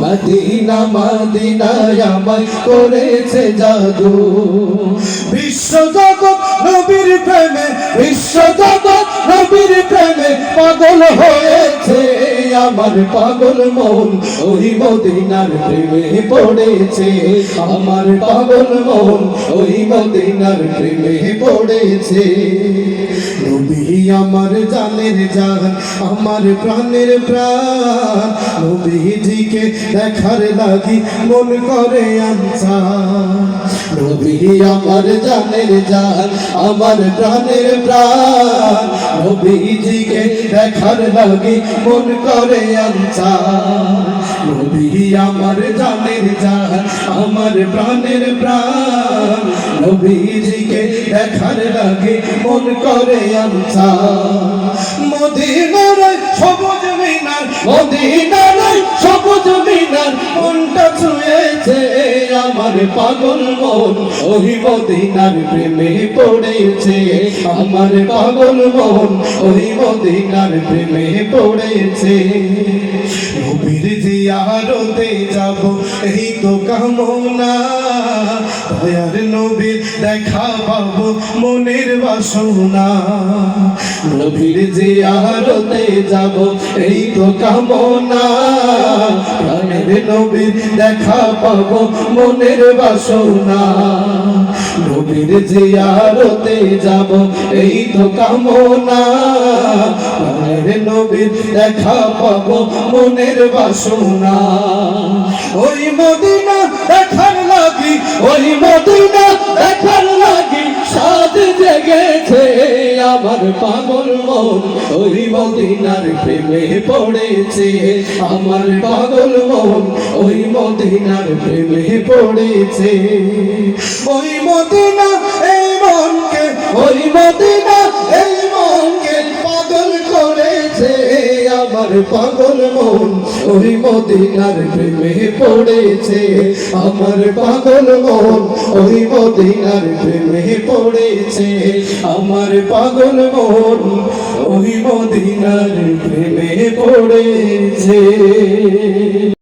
Medina মদিনায় আমায় করেছে জাদু। বিশ্ব জগৎ নবীর প্রেমে, বিশ্ব জগৎ নবীর প্রেমে পাগল হয়েছে আমার পাগল মন, ওই মদিনার প্রেমে পড়েছে আমার পাগল মন, ওই মদিনার প্রেমে পড়েছে। নবী আমার জানের জান, আমার প্রাণের প্রাণ, নবীজিকে দেখার লাগি মন করে আনসার। নবী আমার জানের জান, আমার প্রাণের প্রাণ, নবীজিকে দেখার লাগি মন করে আনসার। নবী আমার জানের জান, আমার প্রাণের প্রাণ, নবীজিকে দেখার লাগে মন করে আনসার। মদিনার সবুজ মিনার, মদিনার সবুজ মিনার মনটা ছুঁয়েছে আমার পাগল মন, ওই মদিনার প্রেমে পড়েছে আমার পাগল মন, ওই মদিনার প্রেমে পড়েছে। নবীর জিয়ারতে যাব এই তো কামনা, দয়ার নবীর দেখা পাবো মনের বাসনা। নবীর জিয়ারতে যাব এই তো কামনা, প্রাণের নবীর দেখা পাবো মনের বাসনা। নবীর জিয়ারতে যাব এই তো কামনা, প্রাণের নবীর দেখা পাবো মনের বাসনা। ওই মদিনা দেখার লাগি, ওই মদিনা দেখার লাগি সাজ জেগেছে আমার পাগল মন, ওই মদিনার প্রেমে পড়েছে আমার পাগল মন, ওই মদিনার প্রেমে পড়েছে। ওই মদিনা এই মনকে, ওই মদিনা এই মনকে পাগল করেছে আমার পাগল মন, ওই মদিনার প্রেমে পড়েছে আমার পাগল মন, ওই মদিনার প্রেমে পড়েছে আমার পাগল মন, ওই মদিনার প্রেমে পড়েছে।